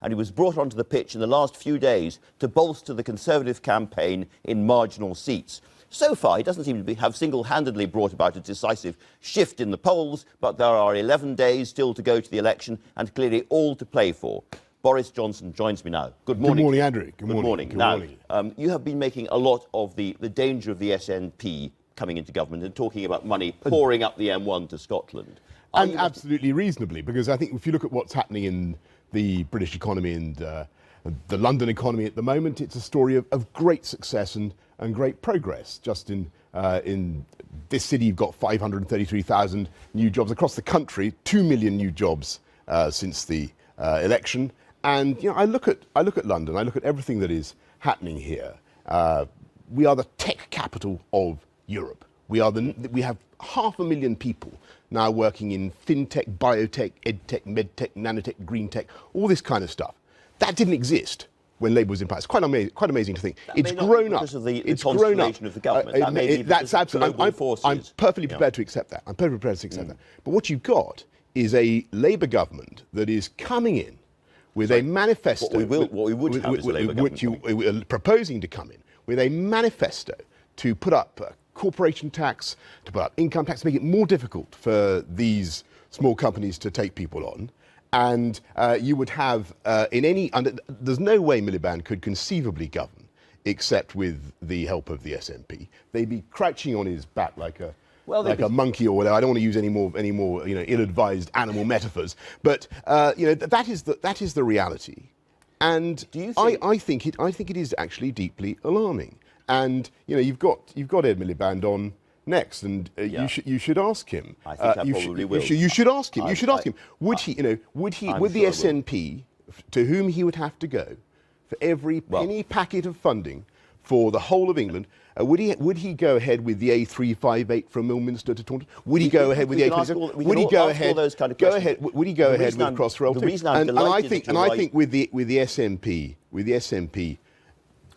and he was brought onto the pitch in the last few days to bolster the Conservative campaign in marginal seats. So far, he doesn't seem to have single-handedly brought about a decisive shift in the polls, but there are 11 days still to go to the election and clearly all to play for. Boris Johnson joins me now. Good morning. Good morning, Andrew. Good morning. Now, you have been making a lot of the danger of the SNP coming into government and talking about money pouring up the M1 to Scotland. And absolutely reasonably, because I think if you look at what's happening in the British economy and the London economy at the moment, it's a story of great success and great progress. Just in this city, you've got 533,000 new jobs across the country, 2 million new jobs since the election. And you know, I look at London. I look at everything that is happening here. We are the tech capital of Europe. We have 500,000 people now working in fintech, biotech, edtech, medtech, nanotech, green tech, all this kind of stuff. That didn't exist when Labour was in power. It's quite amazing to think. It's grown up. Because of the constellation of the government. That's absolutely. I'm perfectly prepared to accept that. I'm perfectly prepared to accept that. But what you've got is a Labour government that is coming in with a manifesto. What we would have is a Labour government. Which you are proposing to come in with a manifesto to put up corporation tax, to put up income tax, to make it more difficult for these small companies to take people on. And you would have, there's no way Miliband could conceivably govern except with the help of the SNP. They'd be crouching on his back like a monkey or whatever. I don't want to use any more ill-advised animal metaphors. But that is the reality. And I think it is actually deeply alarming. And you've got Ed Miliband on next, and you should ask him. I think I probably will. You should ask him. You should ask him. Would the SNP, to whom he would have to go for every penny packet of funding for the whole of England, would he go ahead with the A358 from Ilminster to Taunton? Would he go ahead with the A357? Would he go ahead? Would he go ahead with Crossrail? And I think with the SNP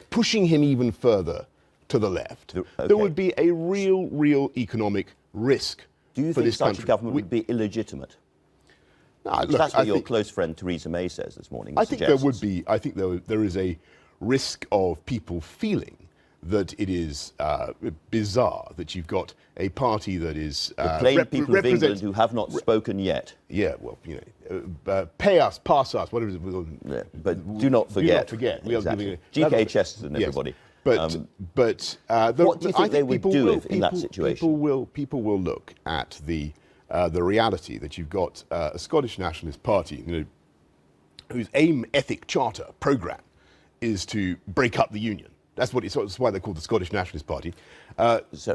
pushing him even further to the left, there would be a real economic risk. Do you think such a government would be illegitimate? No, that's what your close friend Theresa May says this morning. I think there would be. I think there is a risk of people feeling that it is bizarre that you've got a party that is the plain people of England who have not spoken yet. Yeah, well, pay us, pass us, whatever it is. Yeah, but do not forget. Do not forget. Exactly. GK Chesterton, everybody. Yes. But what do you think they would do in that situation? People will look at the reality that you've got a Scottish Nationalist Party, whose aim, ethic, charter, programme is to break up the Union. That's why they're called the Scottish Nationalist Party.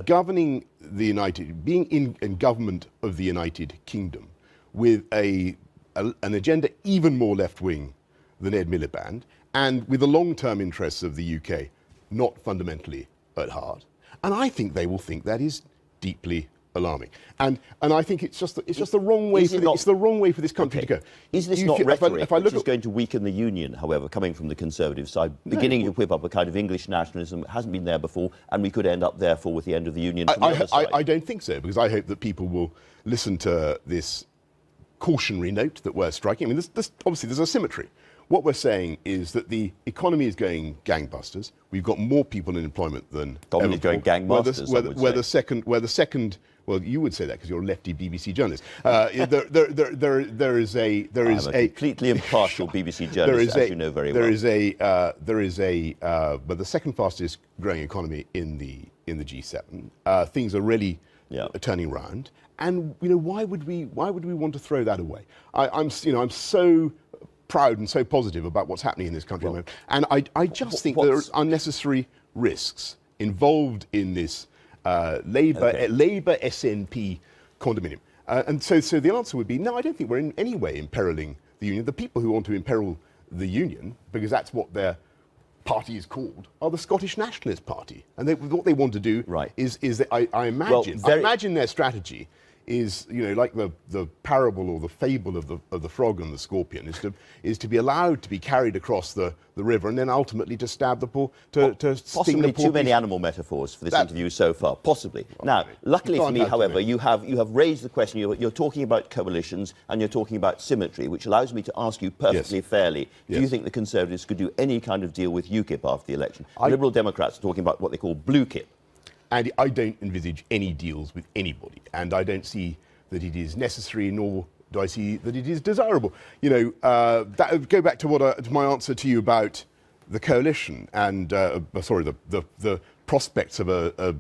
Governing the United, being in government of the United Kingdom with an agenda even more left-wing than Ed Miliband, and with the long-term interests of the UK not fundamentally at heart. And I think they will think that is deeply alarming. And I think it's just the wrong way for this country to go. Is this not rhetoric which is going to weaken the Union, however, coming from the Conservative side, beginning to whip up a kind of English nationalism that hasn't been there before, and we could end up, therefore, with the end of the Union from the other side? I don't think so, because I hope that people will listen to this cautionary note that we're striking. I mean, obviously there's a symmetry. What we're saying is that the economy is going gangbusters. We've got more people in employment than ever before. Going gangbusters, where the second, well, you would say that because you're a lefty BBC journalist. There is a completely impartial BBC journalist, as you know very well. There is but the second fastest growing economy in the G7. Things are really turning round, and why would we want to throw that away? I'm so proud and so positive about what's happening in this country at the moment. And I just think there are unnecessary risks involved in this Labour SNP condominium. And so the answer would be, no, I don't think we're in any way imperiling the Union. The people who want to imperil the Union, because that's what their party is called, are the Scottish Nationalist Party. And what they want to do is that I imagine their strategy is, you know, like the parable or the fable of the frog and the scorpion, is to be allowed to be carried across the river and then ultimately to stab the poor, to sting the poor. Possibly too many animal metaphors for this interview so far. Possibly. Now, luckily for me, however, you have raised the question. You're talking about coalitions and you're talking about symmetry, which allows me to ask you perfectly fairly: do you think the Conservatives could do any kind of deal with UKIP after the election? Liberal Democrats are talking about what they call blue kip. And I don't envisage any deals with anybody, and I don't see that it is necessary, nor do I see that it is desirable. You know, go back to to my answer to you about the coalition and the prospects of a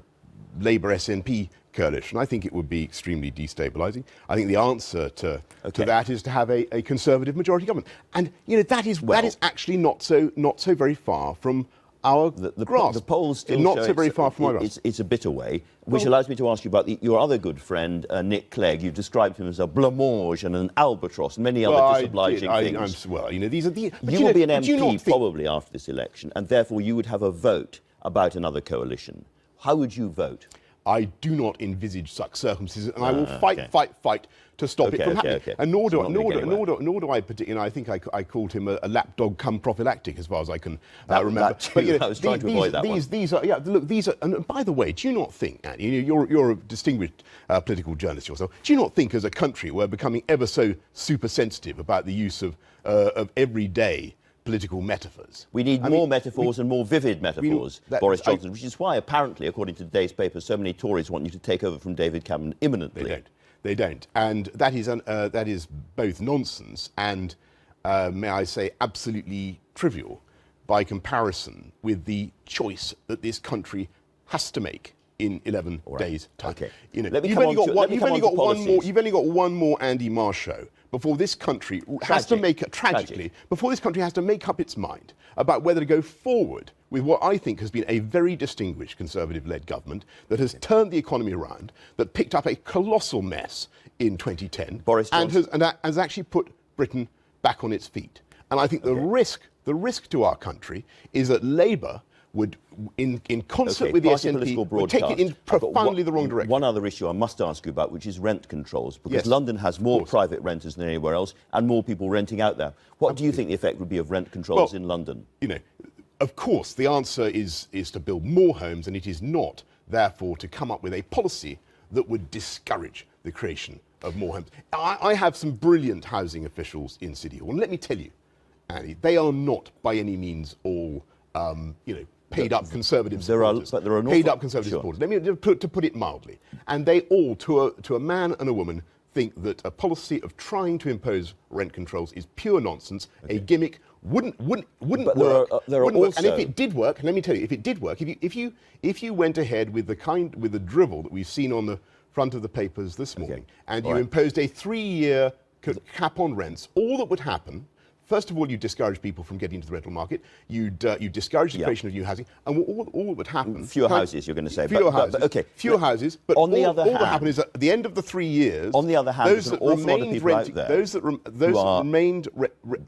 Labour SNP coalition. I think it would be extremely destabilising. I think the answer to that is to have a Conservative majority government, and you know that is actually not so very far from our grasp. The polls still not show so very far from our grasp. It's a bit away, which allows me to ask you about your other good friend, Nick Clegg. You've described him as a blancmange and an albatross and many other disobliging things. You know, these are the... You will be an MP probably after this election, and therefore you would have a vote about another coalition. How would you vote? I do not envisage such circumstances, and I will fight to stop it from happening. And nor do I particularly. I think I called him a lapdog cum prophylactic, as far as I can remember. But, you know, I was trying to avoid that one. These are look. These are. And by the way, do you not think, Andy, you're a distinguished political journalist yourself? Do you not think, as a country, we're becoming ever so super sensitive about the use of everyday political metaphors? We need more metaphors and more vivid metaphors, Boris Johnson, which is why, apparently, according to today's paper, so many Tories want you to take over from David Cameron imminently. They don't. And that is both nonsense and, may I say, absolutely trivial by comparison with the choice that this country has to make in 11 days' time. Okay. You know, you've only got one more Andy Marr show before this country has to make up its mind about whether to go forward with what I think has been a very distinguished Conservative-led government that has turned the economy around, that picked up a colossal mess in 2010, and has actually put Britain back on its feet. And I think the risk to our country is that Labour would, in concert with the SNP, would take it in profoundly the wrong direction. One other issue I must ask you about, which is rent controls, because London has more private renters than anywhere else and more people renting out there. What do you think the effect would be of rent controls in London? You know, of course, the answer is to build more homes, and it is not, therefore, to come up with a policy that would discourage the creation of more homes. I have some brilliant housing officials in City Hall, and let me tell you, Andy, they are not by any means all, paid-up Conservative supporters. But there are paid-up Conservative supporters. Let me to put it mildly, and they all, to a man and a woman, think that a policy of trying to impose rent controls is pure nonsense, a gimmick, wouldn't work. And if it did work, let me tell you, if it did work, if you went ahead with the drivel that we've seen on the front of the papers this morning, and you imposed a 3-year cap on rents, all that would happen. First of all, you discourage people from getting into the rental market. You discourage the creation of new housing, and all that would happen. Fewer houses, you're going to say. Fewer houses. But on the other hand, all that happened is at the end of the 3 years. On the other hand, those that remained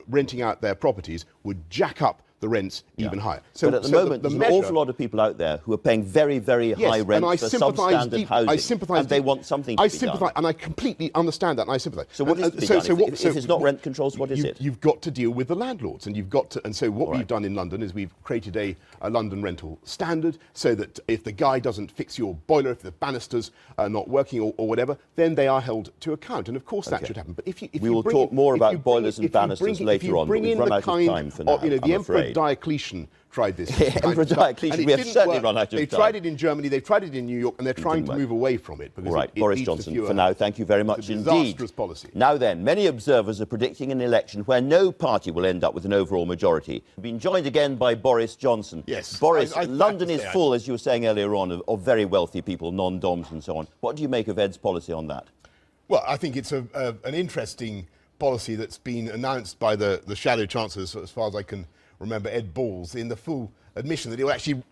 renting out their properties would jack up the rents even higher. But at the moment, there's an awful lot of people out there who are paying very, very high rent for substandard housing, and they want something to be done. And I completely understand that, and I sympathise. So what is to be done? If it's not rent controls, what is it? You've got to deal with the landlords, and you've got to. And so what we've done in London is we've created a London rental standard, so that if the guy doesn't fix your boiler, if the banisters are not working or whatever, then they are held to account. And of course that should happen. But we will talk more about boilers and banisters later on. But we've run out of time for now. The Emperor Diocletian tried this. Emperor Diocletian, we have certainly run out of time. They tried it in Germany, they've tried it in New York, and they're trying to move away from it. All right, Boris Johnson, for now, thank you very much indeed. Disastrous policy. Now then, many observers are predicting an election where no party will end up with an overall majority. We've been joined again by Boris Johnson. Yes. Boris, London is full, as you were saying earlier on, of very wealthy people, non-doms and so on. What do you make of Ed's policy on that? Well, I think it's an interesting policy that's been announced by the Shadow Chancellor, as far as I can remember, Ed Balls, in the full admission that it will actually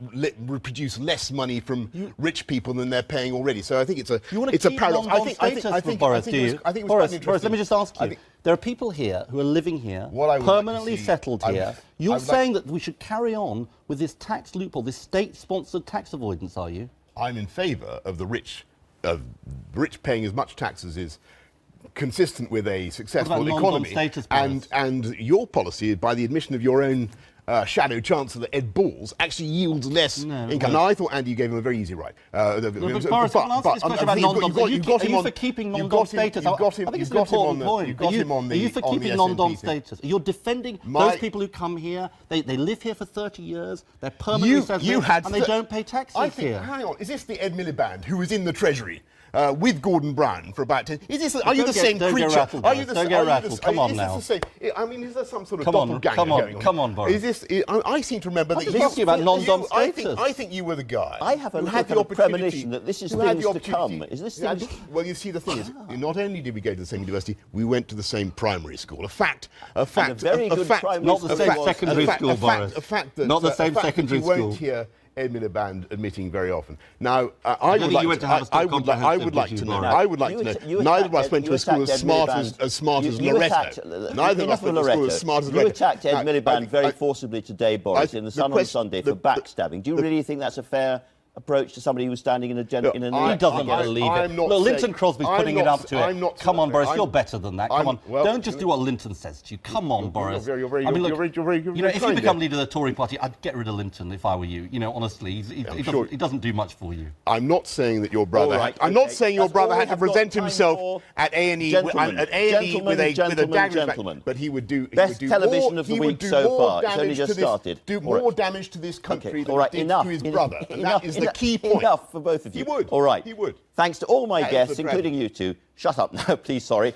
produce less money from rich people than they're paying already. So I think it's a paradox. I think Boris, let me just ask you. There are people here who are living here, permanently settled here. You're saying that we should carry on with this tax loophole, this state-sponsored tax avoidance, are you? I'm in favour of the rich rich paying as much taxes is consistent with a successful economy, status, and your policy, by the admission of your own shadow chancellor Ed Balls, actually yields less income. Now, I thought Andy gave him a very easy right. Boris, can I ask this question about non-dom? Are you for keeping non-dom status? I think it's an important point. Are you for keeping non-dom status? You're defending those people who come here. They live here for 30 years. They're permanently settled, and they don't pay taxes here. Hang on, is this the Ed Miliband who was in the Treasury with Gordon Brown for about 10? Are you the same creature? Don't get rattled. Come on now. I mean, is there some sort of doppelganger going on? Come on, Boris. I seem to remember that you talking about non-dom status. I think you were the guy. I have a little premonition that this is things to come. Is this things? Well, you see, the thing is, not only did we go to the same university, we went to the same primary school. A fact. Not the same secondary school, Boris. Not the same secondary school. You won't hear Ed Miliband admitting very often. Now, I would like to know. Neither of us went to a school as smart as Loretto. Neither of us went to a school as smart as Loretto. You attacked Ed Miliband very forcibly today, Boris, in the Sun on Sunday for backstabbing. Do you really think that's a fair approach to somebody who's standing in a... He doesn't believe it. Look, Linton Crosby's putting it up to it. Come on, Boris, you're better than that. Come on. Don't just do what Linton says to you. Come on, Boris. You're very if you become leader of the Tory party, I'd get rid of Linton if I were you. You know, honestly, he doesn't do much for you. I'm not saying that your brother... I'm not saying your brother had to present himself at A&E with a dagger in his back, but he would do... Best television of the week so far. It's only just started. Do more damage to this country than he did to his brother. That is the key point. Enough for both of you. He would. All right. He would. Thanks to all my guests, including you two. Shut up now, please, sorry.